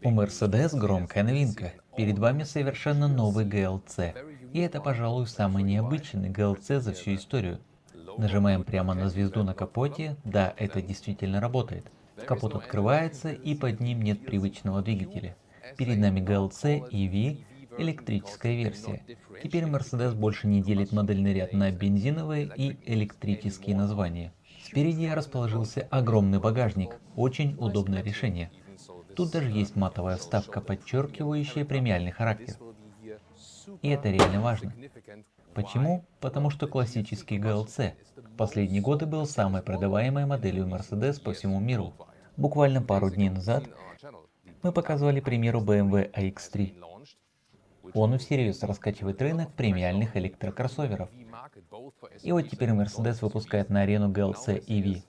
У Mercedes громкая новинка. Перед вами совершенно новый GLC. И это, пожалуй, самый необычный GLC за всю историю. Нажимаем прямо на звезду на капоте, да, это действительно работает. Капот открывается и под ним нет привычного двигателя. Перед нами GLC EV, электрическая версия. Теперь Mercedes больше не делит модельный ряд на бензиновые и электрические названия. Спереди расположился огромный багажник, очень удобное решение. Тут даже есть матовая вставка, подчеркивающая премиальный характер. И это реально важно. Почему? Потому что классический GLC в последние годы был самой продаваемой моделью Mercedes по всему миру. Буквально пару дней назад мы показывали примеру BMW iX3. Он всерьез раскачивает рынок премиальных электрокроссоверов. И вот теперь Mercedes выпускает на арену GLC EV.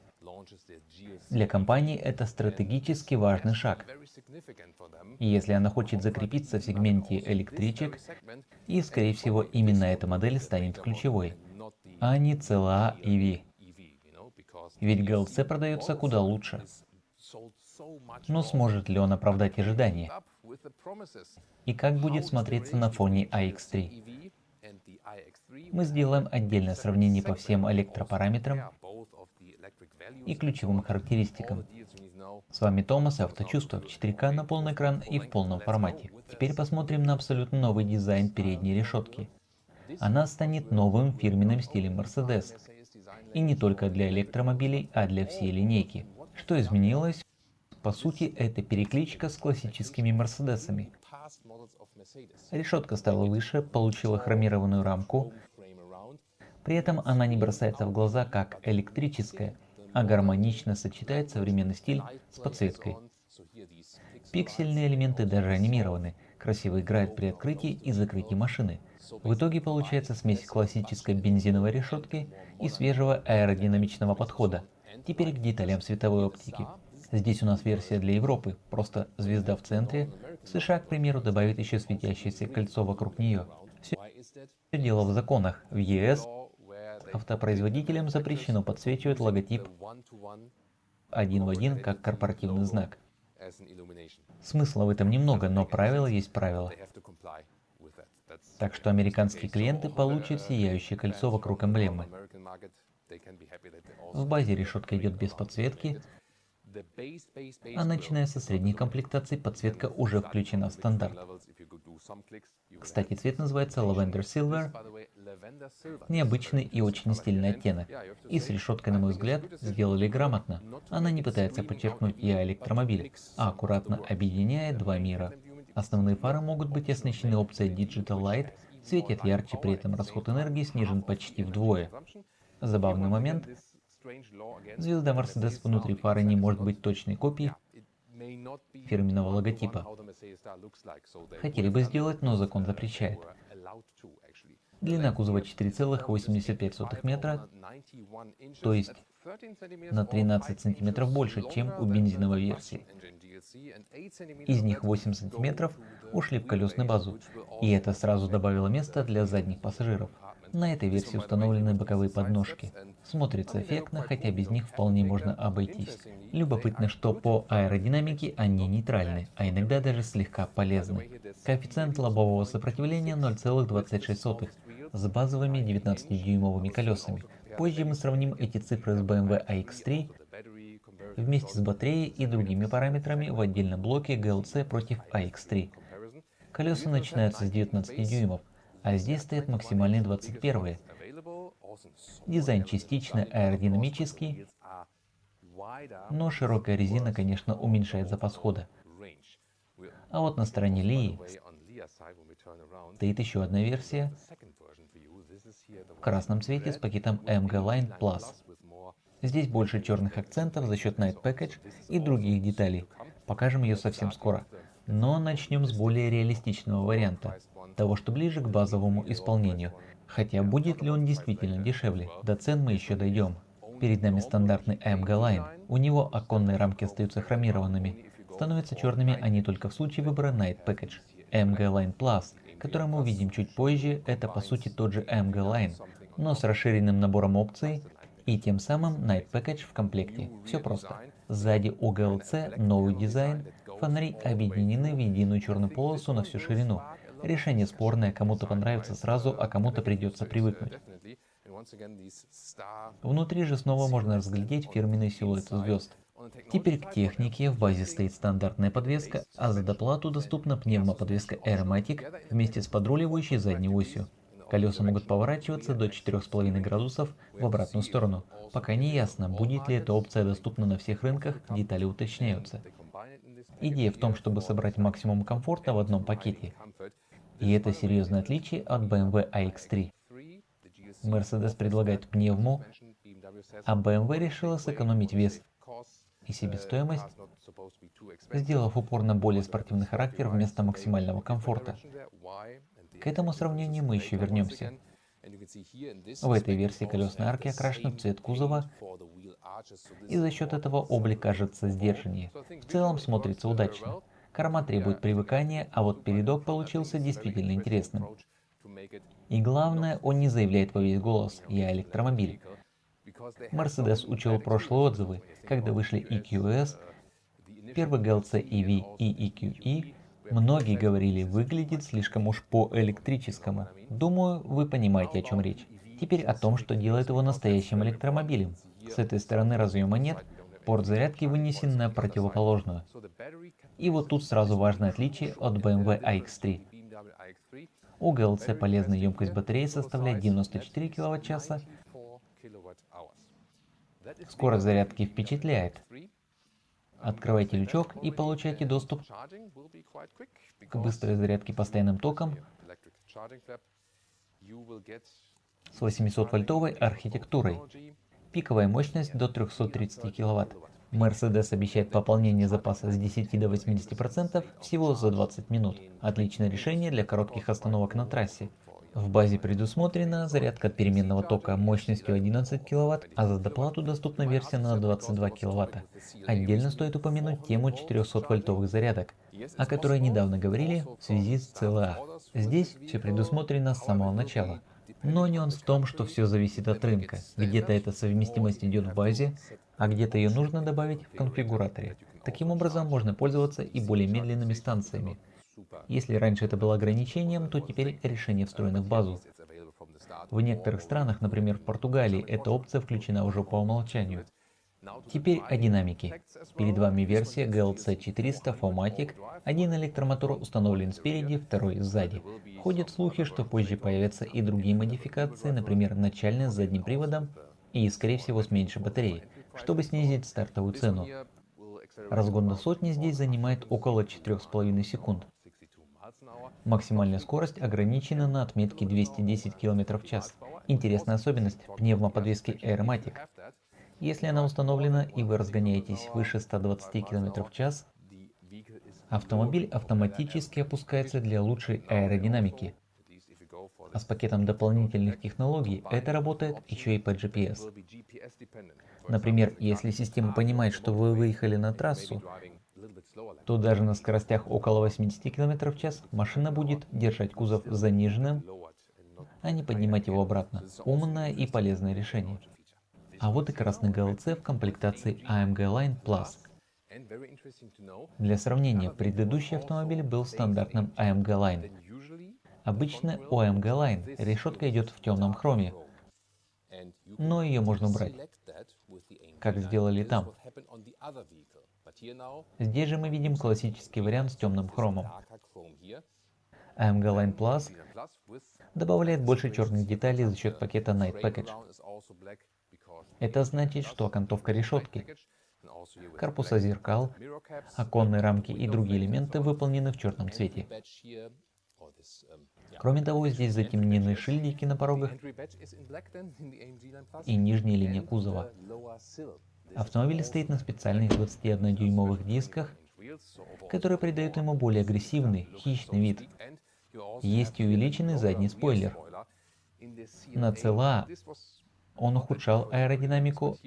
Для компании это стратегически важный шаг. И если она хочет закрепиться в сегменте электричек, и скорее всего именно эта модель станет ключевой, а не целая EV. Ведь GLC продается куда лучше. Но сможет ли он оправдать ожидания? И как будет смотреться на фоне iX3? Мы сделаем отдельное сравнение по всем электропараметрам и ключевым характеристикам. С вами Томас и Авточувство в 4К на полный экран и в полном формате. Теперь посмотрим на абсолютно новый дизайн передней решетки. Она станет новым фирменным стилем Mercedes. И не только для электромобилей, а для всей линейки. Что изменилось? По сути, это перекличка с классическими Мерседесами. Решетка стала выше, получила хромированную рамку. При этом она не бросается в глаза как электрическая, а гармонично сочетает современный стиль с подсветкой. Пиксельные элементы даже анимированы, красиво играют при открытии и закрытии машины. В итоге получается смесь классической бензиновой решетки и свежего аэродинамичного подхода. Теперь к деталям световой оптики. Здесь у нас версия для Европы, просто звезда в центре. В США, к примеру, добавит еще светящееся кольцо вокруг нее. Все дело в законах. В ЕС автопроизводителям запрещено подсвечивать логотип один в один как корпоративный знак. Смысла в этом немного, но правило есть правило. Так что американские клиенты получат сияющее кольцо вокруг эмблемы. В базе решетка идет без подсветки, а начиная со средней комплектации подсветка уже включена в стандарт. Кстати, цвет называется Lavender Silver, необычный и очень стильный оттенок. И с решеткой, на мой взгляд, сделали грамотно. Она не пытается подчеркнуть «я электромобиль», а аккуратно объединяет два мира. Основные фары могут быть оснащены опцией Digital Light, светят ярче, при этом расход энергии снижен почти вдвое. Забавный момент. Звезда Mercedes внутри фары не может быть точной копией фирменного логотипа. Хотели бы сделать, но закон запрещает. Длина кузова 4,85 метра, то есть на 13 сантиметров больше, чем у бензиновой версии. Из них 8 сантиметров ушли в колесную базу, и это сразу добавило места для задних пассажиров. На этой версии установлены боковые подножки. Смотрится эффектно, хотя без них вполне можно обойтись. Любопытно, что по аэродинамике они нейтральны, а иногда даже слегка полезны. Коэффициент лобового сопротивления 0,26 с базовыми 19-дюймовыми колесами. Позже мы сравним эти цифры с BMW iX3 вместе с батареей и другими параметрами в отдельном блоке GLC против iX3. Колеса начинаются с 19 дюймов, а здесь стоят максимальные 21. Дизайн частично аэродинамический, но широкая резина, конечно, уменьшает запас хода. А вот на стороне Лии стоит еще одна версия в красном цвете с пакетом AMG Line Plus. Здесь больше черных акцентов за счет Night Package и других деталей. Покажем ее совсем скоро. Но начнем с более реалистичного варианта, того, что ближе к базовому исполнению. Хотя будет ли он действительно дешевле, до цен мы еще дойдем. Перед нами стандартный AMG Line, у него оконные рамки остаются хромированными. Становятся черными они только в случае выбора Night Package. AMG Line Plus, который мы увидим чуть позже, это по сути тот же AMG Line, но с расширенным набором опций и тем самым Night Package в комплекте. Все просто. Сзади у GLC новый дизайн, Фонари объединены в единую черную полосу на всю ширину. Решение спорное, кому-то понравится сразу, а кому-то придется привыкнуть. Внутри же снова можно разглядеть фирменные силуэты звезд. Теперь к технике. В базе стоит стандартная подвеска, а за доплату доступна пневмоподвеска Aeromatic вместе с подруливающей задней осью. Колеса могут поворачиваться до 4,5 градусов в обратную сторону. Пока не ясно, будет ли эта опция доступна на всех рынках, детали уточняются. Идея в том, чтобы собрать максимум комфорта в одном пакете. И это серьезное отличие от BMW iX3. Mercedes предлагает пневму, а BMW решила сэкономить вес и себестоимость, сделав упор на более спортивный характер вместо максимального комфорта. К этому сравнению мы еще вернемся. В этой версии колесные арки окрашены в цвет кузова, и за счет этого облик кажется сдержаннее. В целом смотрится удачно. Корма требует привыкания, а вот передок получился действительно интересным. И главное, он не заявляет во весь голос «Я электромобиль». Mercedes учел прошлые отзывы, когда вышли EQS, первый GLC EV и EQE, многие говорили, выглядит слишком уж по-электрическому. Думаю, вы понимаете, о чем речь. Теперь о том, что делает его настоящим электромобилем. С этой стороны разъема нет, порт зарядки вынесен на противоположную. И вот тут сразу важное отличие от BMW iX3. У GLC полезная емкость батареи составляет 94 кВт-часа. Скорость зарядки впечатляет. Открывайте лючок и получайте доступ к быстрой зарядке постоянным током с 800-вольтовой архитектурой. Пиковая мощность до 330 кВт. Mercedes обещает пополнение запаса с 10 до 80% всего за 20 минут. Отличное решение для коротких остановок на трассе. В базе предусмотрена зарядка от переменного тока мощностью 11 кВт, а за доплату доступна версия на 22 кВт. Отдельно стоит упомянуть тему 400-вольтовых зарядок, о которой недавно говорили в связи с CLA. Здесь все предусмотрено с самого начала. Но нюанс в том, что все зависит от рынка. Где-то эта совместимость идет в базе, а где-то ее нужно добавить в конфигураторе. Таким образом можно пользоваться и более медленными станциями. Если раньше это было ограничением, то теперь решение встроено в базу. В некоторых странах, например в Португалии, эта опция включена уже по умолчанию. Теперь о динамике. Перед вами версия GLC 400 4matic. Один электромотор установлен спереди, второй сзади. Ходят слухи, что позже появятся и другие модификации, например начальная с задним приводом и, скорее всего, с меньшей батареей, чтобы снизить стартовую цену. Разгон до сотни здесь занимает около 4,5 секунд. Максимальная скорость ограничена на отметке 210 км в час. Интересная особенность пневмоподвески Aeromatic. Если она установлена и вы разгоняетесь выше 120 км в час, автомобиль автоматически опускается для лучшей аэродинамики. А с пакетом дополнительных технологий это работает еще и по GPS. Например, если система понимает, что вы выехали на трассу, то даже на скоростях около 80 км в час машина будет держать кузов заниженным, а не поднимать его обратно. Умное и полезное решение. А вот и красный GLC в комплектации AMG Line Plus. Для сравнения, предыдущий автомобиль был стандартным AMG Line. Обычно у AMG Line решетка идет в темном хроме, но ее можно убрать, как сделали там. Здесь же мы видим классический вариант с темным хромом. AMG Line Plus добавляет больше черных деталей за счет пакета Night Package. Это значит, что окантовка решетки, корпуса зеркал, оконные рамки и другие элементы выполнены в черном цвете. Кроме того, здесь затемнены шильдики на порогах и нижняя линия кузова. Автомобиль стоит на специальных 21-дюймовых дисках, которые придают ему более агрессивный, хищный вид. Есть и увеличенный задний спойлер. На CLA он ухудшал аэродинамику,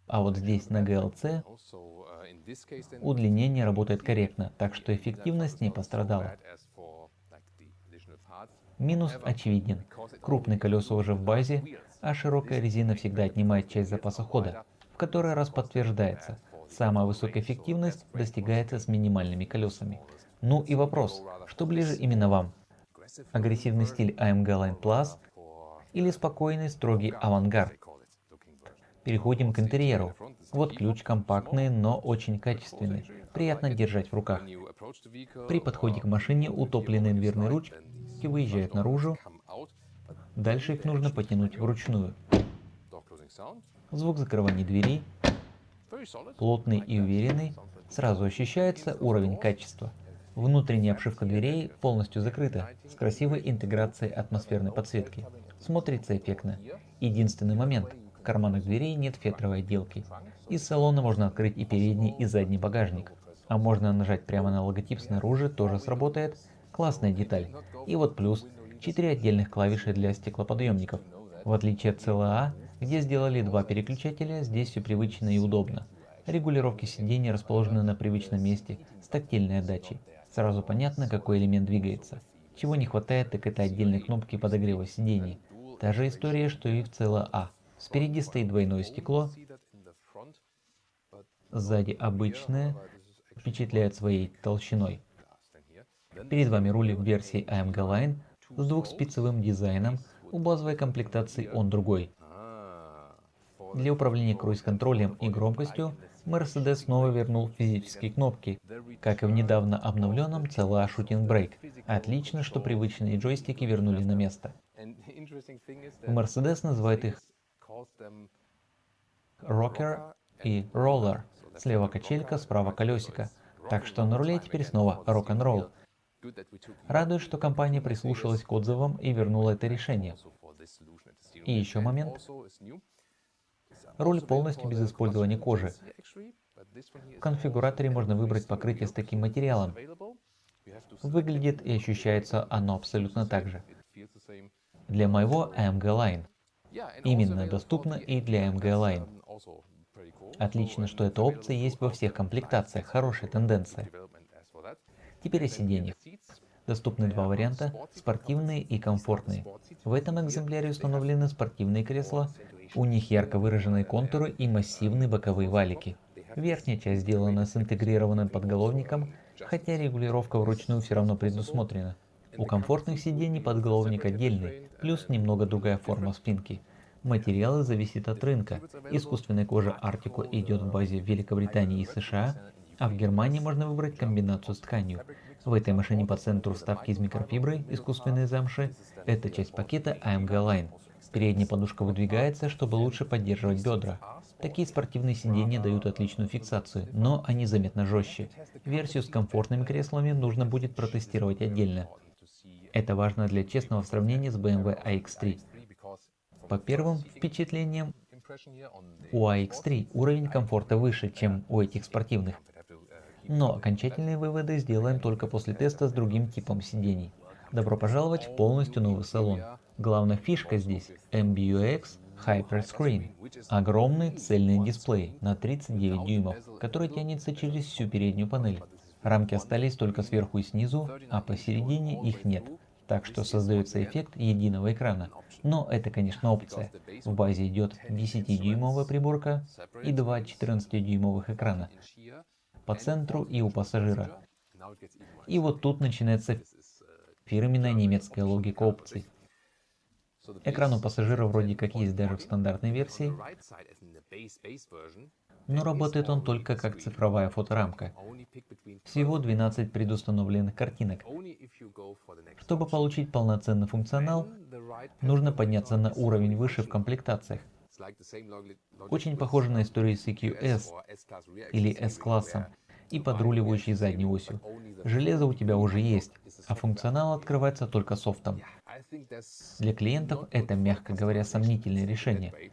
а вот здесь на GLC удлинение работает корректно, так что эффективность не пострадала. Минус очевиден. Крупные колеса уже в базе, а широкая резина всегда отнимает часть запаса хода. В который раз подтверждается, Самая высокая эффективность достигается с минимальными колесами. Ну и вопрос, что ближе именно вам? Агрессивный стиль AMG Line Plus или спокойный, строгий авангард? Переходим к интерьеру. Вот ключ, компактный, но очень качественный. Приятно держать в руках. При подходе к машине утопленные дверные ручки выезжают наружу. Дальше их нужно потянуть вручную. Звук закрывания дверей плотный и уверенный. Сразу ощущается уровень качества. Внутренняя обшивка дверей полностью закрыта, с красивой интеграцией атмосферной подсветки. Смотрится эффектно. Единственный момент. В карманах дверей нет фетровой отделки. Из салона можно открыть и передний, и задний багажник. А можно нажать прямо на логотип снаружи, тоже сработает. Классная деталь. И вот плюс. 4 отдельных клавиши для стеклоподъемников. В отличие от CLA, где сделали 2 переключателя, здесь все привычно и удобно. Регулировки сидений расположены на привычном месте, с тактильной отдачей. Сразу понятно, какой элемент двигается. Чего не хватает, так это отдельной кнопки подогрева сидений. Та же история, что и в CLA. Спереди стоит двойное стекло, сзади обычное, впечатляет своей толщиной. Перед вами руль в версии AMG Line с двухспицевым дизайном, у базовой комплектации он другой. Для управления круиз-контролем и громкостью Mercedes снова вернул физические кнопки, как и в недавно обновленном CLA Shooting Brake. Отлично, что привычные джойстики вернули на место. Mercedes называет их Rocker и Roller. Слева качелька, справа колесико. Так что на руле теперь снова рок-н-ролл. Радует, что компания прислушалась к отзывам и вернула это решение. И еще момент. Руль полностью без использования кожи. В конфигураторе можно выбрать покрытие с таким материалом. Выглядит и ощущается оно абсолютно так же. Для моего AMG Line. Именно доступно и для AMG Line. Отлично, что эта опция есть во всех комплектациях, хорошая тенденция. Теперь о сиденьях. Доступны 2 варианта, спортивные и комфортные. В этом экземпляре установлены спортивные кресла, у них ярко выраженные контуры и массивные боковые валики. Верхняя часть сделана с интегрированным подголовником, хотя регулировка вручную все равно предусмотрена. У комфортных сидений подголовник отдельный, плюс немного другая форма спинки. Материалы зависят от рынка. Искусственная кожа Artico идет в базе в Великобритании и США, а в Германии можно выбрать комбинацию с тканью. В этой машине по центру вставки из микрофибры, искусственной замши, это часть пакета AMG Line. Передняя подушка выдвигается, чтобы лучше поддерживать бедра. Такие спортивные сиденья дают отличную фиксацию, но они заметно жестче. Версию с комфортными креслами нужно будет протестировать отдельно. Это важно для честного сравнения с BMW iX3. По первым впечатлениям, у iX3 уровень комфорта выше, чем у этих спортивных. Но окончательные выводы сделаем только после теста с другим типом сидений. Добро пожаловать в полностью новый салон. Главная фишка здесь MBUX Hyperscreen. Огромный цельный дисплей на 39 дюймов, который тянется через всю переднюю панель. Рамки остались только сверху и снизу, а посередине их нет. Так что создается эффект единого экрана. Но это, конечно, опция. В базе идет 10-дюймовая приборка и 2 14-дюймовых экрана. По центру и у пассажира. И вот тут начинается фирменная немецкая логика опций. Экран у пассажира вроде как есть даже в стандартной версии, но работает он только как цифровая фоторамка. Всего 12 предустановленных картинок. Чтобы получить полноценный функционал, нужно подняться на уровень выше в комплектациях. Очень похоже на историю с EQS или S-классом и подруливающей задней осью. Железо у тебя уже есть, а функционал открывается только софтом. Для клиентов это, мягко говоря, сомнительное решение.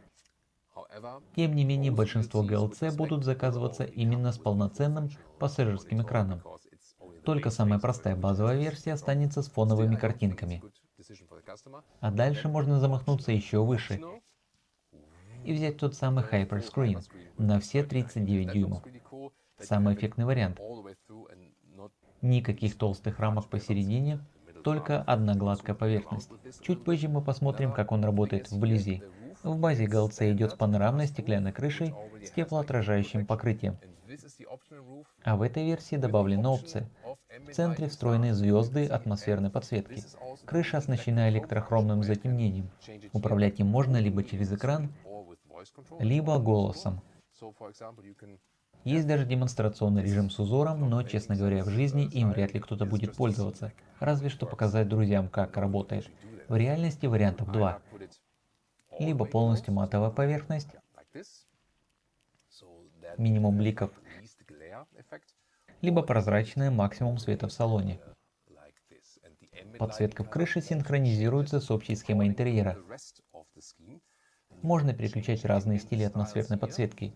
Тем не менее, большинство GLC будут заказываться именно с полноценным пассажирским экраном. Только самая простая базовая версия останется с фоновыми картинками. А дальше можно замахнуться еще выше и взять тот самый Hyperscreen на все 39 дюймов. Самый эффектный вариант. Никаких толстых рамок посередине, только одна гладкая поверхность. Чуть позже мы посмотрим, как он работает вблизи. В базе GLC идет с панорамной стеклянной крышей с теплоотражающим покрытием. А в этой версии добавлена опция. В центре встроены звезды атмосферной подсветки. Крыша оснащена электрохромным затемнением. Управлять им можно либо через экран, либо голосом. Есть даже демонстрационный режим с узором, но, честно говоря, в жизни им вряд ли кто-то будет пользоваться, разве что показать друзьям, как работает. В реальности вариантов два. Либо полностью матовая поверхность, минимум бликов, либо прозрачная, максимум света в салоне. Подсветка в крыше синхронизируется с общей схемой интерьера. Можно переключать разные стили атмосферной подсветки.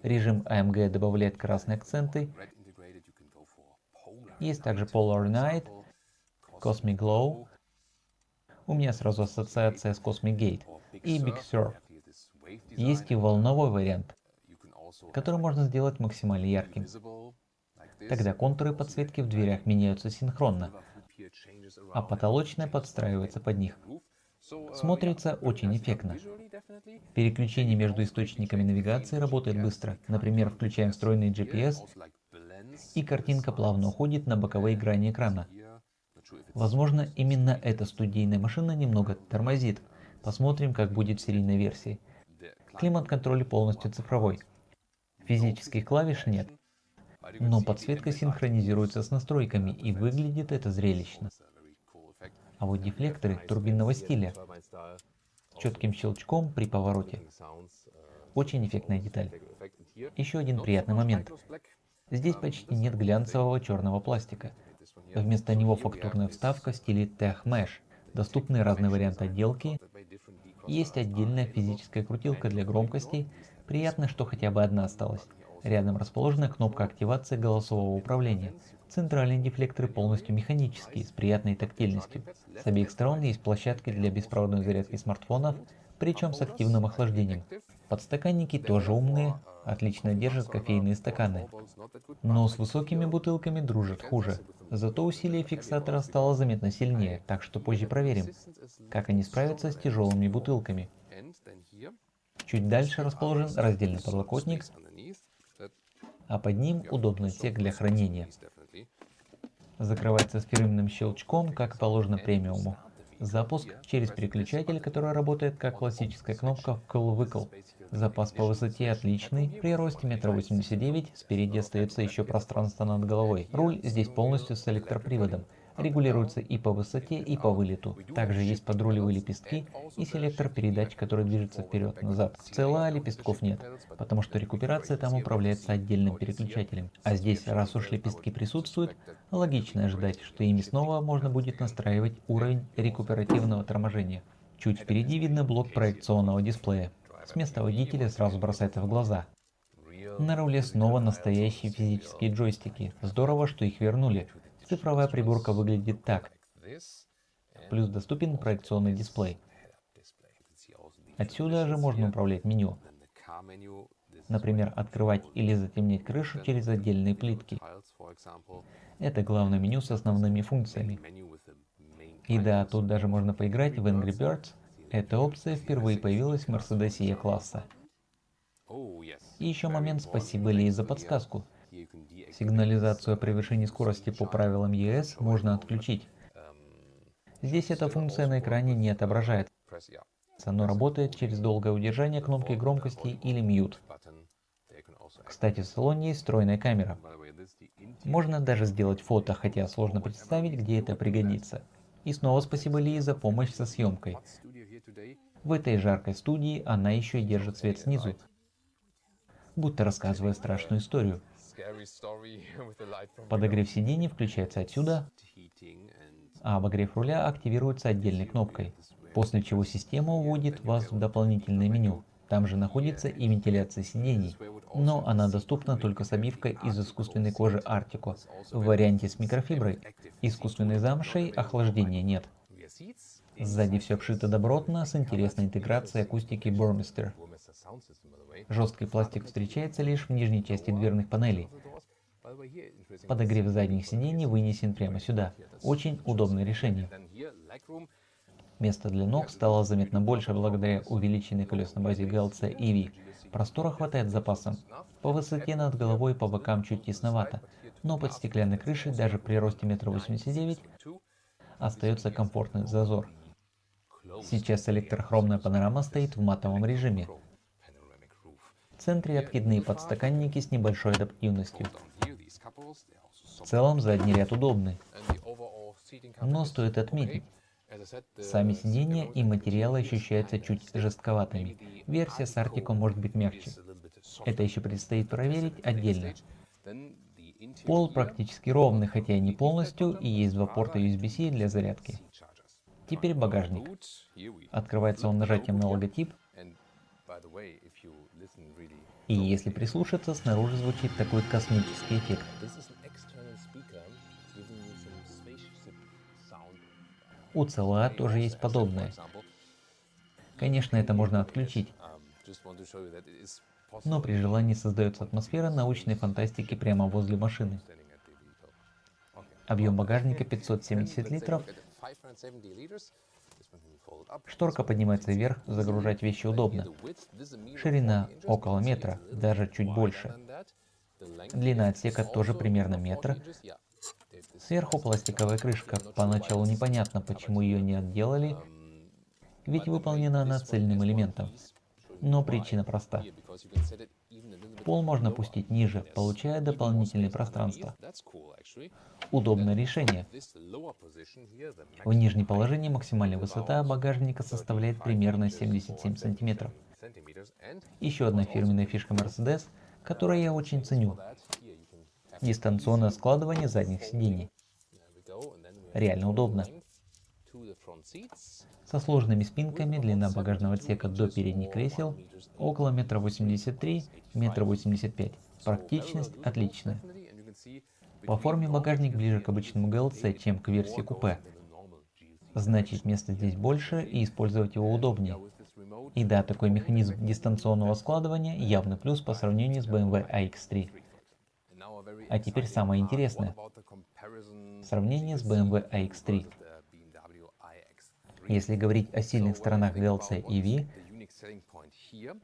Режим AMG добавляет красные акценты. Есть также Polar Night, Cosmic Glow. У меня сразу ассоциация с Cosmic Gate и Big Sur. Есть и волновой вариант, который можно сделать максимально ярким. Тогда контуры подсветки в дверях меняются синхронно, а потолочная подстраивается под них. Смотрится очень эффектно. Переключение между источниками навигации работает быстро. Например, включаем встроенный GPS, и картинка плавно уходит на боковые грани экрана. Возможно, именно эта студийная машина немного тормозит. Посмотрим, как будет в серийной версии. Климат-контроль полностью цифровой. Физических клавиш нет, но подсветка синхронизируется с настройками, и выглядит это зрелищно. А вот дефлекторы турбинного стиля с четким щелчком при повороте. Очень эффектная деталь. Еще один приятный момент. Здесь почти нет глянцевого черного пластика. Вместо него фактурная вставка в стиле Tech Mesh. Доступны разные варианты отделки. Есть отдельная физическая крутилка для громкости. Приятно, что хотя бы одна осталась. Рядом расположена кнопка активации голосового управления. Центральные дефлекторы полностью механические, с приятной тактильностью. С обеих сторон есть площадки для беспроводной зарядки смартфонов, причем с активным охлаждением. Подстаканники тоже умные, отлично держат кофейные стаканы. Но с высокими бутылками дружат хуже. Зато усилие фиксатора стало заметно сильнее, так что позже проверим, как они справятся с тяжелыми бутылками. Чуть дальше расположен раздельный подлокотник, а под ним удобный отсек для хранения. Закрывается с фирменным щелчком, как положено премиуму. Запуск через переключатель, который работает как классическая кнопка вкл-выкл. Запас по высоте отличный, при росте 1,89 м, спереди остается еще пространство над головой. Руль здесь полностью с электроприводом. Регулируется и по высоте, и по вылету. Также есть подрулевые лепестки и селектор передач, который движется вперед-назад. В CLA лепестков нет, потому что рекуперация там управляется отдельным переключателем. А здесь, раз уж лепестки присутствуют, логично ожидать, что ими снова можно будет настраивать уровень рекуперативного торможения. Чуть впереди видно блок проекционного дисплея. С места водителя сразу бросается в глаза. На руле снова настоящие физические джойстики. Здорово, что их вернули. Цифровая приборка выглядит так. Плюс доступен проекционный дисплей. Отсюда же можно управлять меню. Например, открывать или затемнять крышу через отдельные плитки. Это главное меню с основными функциями. И да, тут даже можно поиграть в Angry Birds. Эта опция впервые появилась в Mercedes E-класса. И еще момент, спасибо Ли за подсказку. Сигнализацию о превышении скорости по правилам ЕС можно отключить. Здесь эта функция на экране не отображается, но работает через долгое удержание кнопки громкости или мьют. Кстати, в салоне есть встроенная камера. Можно даже сделать фото, хотя сложно представить, где это пригодится. И снова спасибо Ли за помощь со съемкой. В этой жаркой студии она еще и держит свет снизу, будто рассказывая страшную историю. Подогрев сидений включается отсюда, а обогрев руля активируется отдельной кнопкой, после чего система уводит вас в дополнительное меню. Там же находится и вентиляция сидений, но она доступна только с обивкой из искусственной кожи Artico. В варианте с микрофиброй искусственной замшей охлаждения нет. Сзади все обшито добротно, с интересной интеграцией акустики Burmester. Жесткий пластик встречается лишь в нижней части дверных панелей. Подогрев задних сидений вынесен прямо сюда. Очень удобное решение. Места для ног стало заметно больше благодаря увеличенной колесной базе GLC EV. Простора хватает с запасом. По высоте над головой и по бокам чуть тесновато, но под стеклянной крышей даже при росте 1,89 м остается комфортный зазор. Сейчас электрохромная панорама стоит в матовом режиме. В центре откидные подстаканники с небольшой адаптивностью. В целом задний ряд удобный. Но стоит отметить, сами сиденья и материалы ощущаются чуть жестковатыми. Версия с Artico может быть мягче. Это еще предстоит проверить отдельно. Пол практически ровный, хотя и не полностью, и есть два порта USB-C для зарядки. Теперь багажник. Открывается он нажатием на логотип. И если прислушаться, снаружи звучит такой космический эффект. У CLA тоже есть подобное. Конечно, это можно отключить. Но при желании создается атмосфера научной фантастики прямо возле машины. Объем багажника 570 литров. Шторка поднимается вверх, загружать вещи удобно. Ширина около метра, даже чуть больше. Длина отсека тоже примерно метр. Сверху пластиковая крышка. Поначалу непонятно, почему ее не отделали, ведь выполнена она цельным элементом. Но причина проста. Пол можно опустить ниже, получая дополнительное пространство. Удобное решение. В нижнем положении максимальная высота багажника составляет примерно 77 см. Еще одна фирменная фишка Mercedes, которую я очень ценю. Дистанционное складывание задних сидений. Реально удобно. Со сложными спинками длина багажного отсека до передних кресел около 1,83 м, 1,85 м. Практичность отличная. По форме багажник ближе к обычному GLC, чем к версии купе. Значит, места здесь больше и использовать его удобнее. И да, такой механизм дистанционного складывания явный плюс по сравнению с BMW iX3. А теперь самое интересное. Сравнение с BMW iX3. Если говорить о сильных сторонах GLC EV,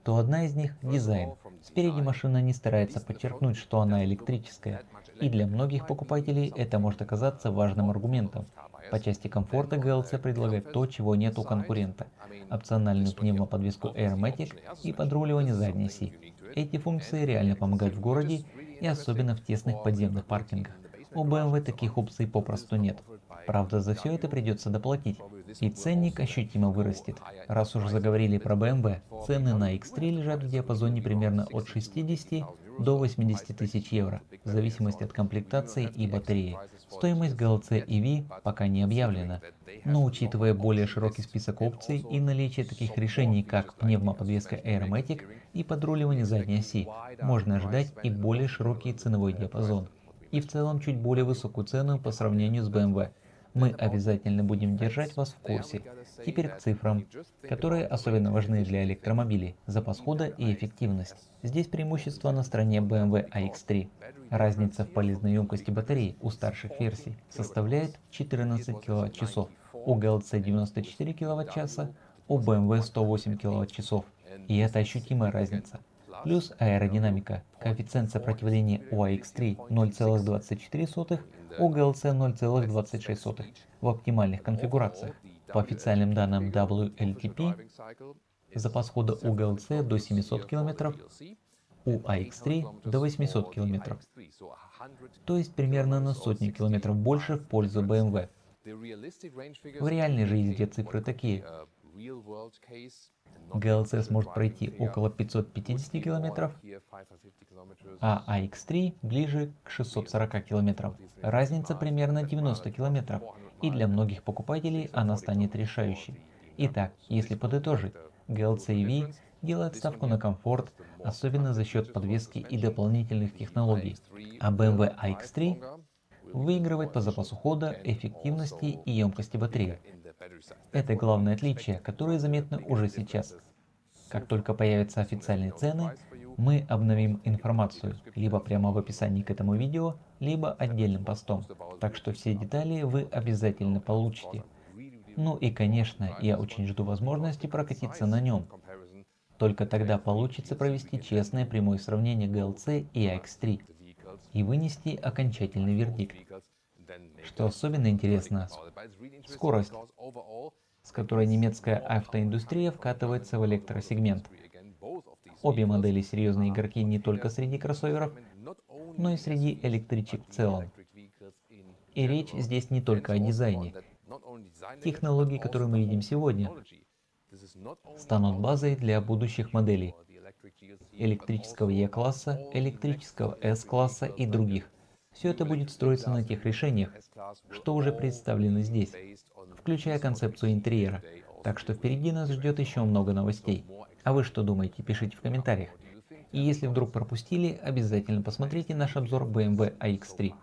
то одна из них – дизайн. Спереди машина не старается подчеркнуть, что она электрическая, и для многих покупателей это может оказаться важным аргументом. По части комфорта GLC предлагает то, чего нет у конкурента – опциональную пневмоподвеску Airmatic и подруливание задней оси. Эти функции реально помогают в городе и особенно в тесных подземных паркингах. У BMW таких опций попросту нет. Правда, за все это придется доплатить, и ценник ощутимо вырастет. Раз уж заговорили про BMW, цены на X3 лежат в диапазоне примерно от 60 до 80 тысяч евро, в зависимости от комплектации и батареи. Стоимость GLC EV пока не объявлена, но учитывая более широкий список опций и наличие таких решений, как пневмоподвеска Airmatic и подруливание задней оси, можно ожидать и более широкий ценовой диапазон. И в целом чуть более высокую цену по сравнению с BMW. Мы обязательно будем держать вас в курсе. Теперь к цифрам, которые особенно важны для электромобилей: запас хода и эффективность. Здесь преимущество на стороне BMW iX3. Разница в полезной емкости батареи у старших версий составляет 14 кВт-часов, у GLC 94 кВт-часа, у BMW 108 кВт-часов. И это ощутимая разница. Плюс аэродинамика. Коэффициент сопротивления у iX3 0,24, у GLC 0,26 в оптимальных конфигурациях. По официальным данным WLTP, запас хода у GLC до 700 км, у iX3 до 800 км. То есть примерно на сотню километров больше в пользу BMW. В реальной же езде цифры такие. GLC сможет пройти около 550 км, а iX3 ближе к 640 км. Разница примерно 90 км, и для многих покупателей она станет решающей. Итак, если подытожить, GLC EV делает ставку на комфорт, особенно за счет подвески и дополнительных технологий, а BMW iX3 выигрывает по запасу хода, эффективности и емкости батареи. Это главное отличие, которое заметно уже сейчас. Как только появятся официальные цены, мы обновим информацию, либо прямо в описании к этому видео, либо отдельным постом, так что все детали вы обязательно получите. Ну и конечно, я очень жду возможности прокатиться на нем. Только тогда получится провести честное прямое сравнение GLC и iX3 и вынести окончательный вердикт. Что особенно интересно, скорость, с которой немецкая автоиндустрия вкатывается в электросегмент. Обе модели серьезные игроки не только среди кроссоверов, но и среди электричек в целом. И речь здесь не только о дизайне. Технологии, которые мы видим сегодня, станут базой для будущих моделей электрического E-класса, электрического S-класса и других. Все это будет строиться на тех решениях, что уже представлены здесь, включая концепцию интерьера. Так что впереди нас ждет еще много новостей. А вы что думаете, пишите в комментариях. И если вдруг пропустили, обязательно посмотрите наш обзор BMW iX3.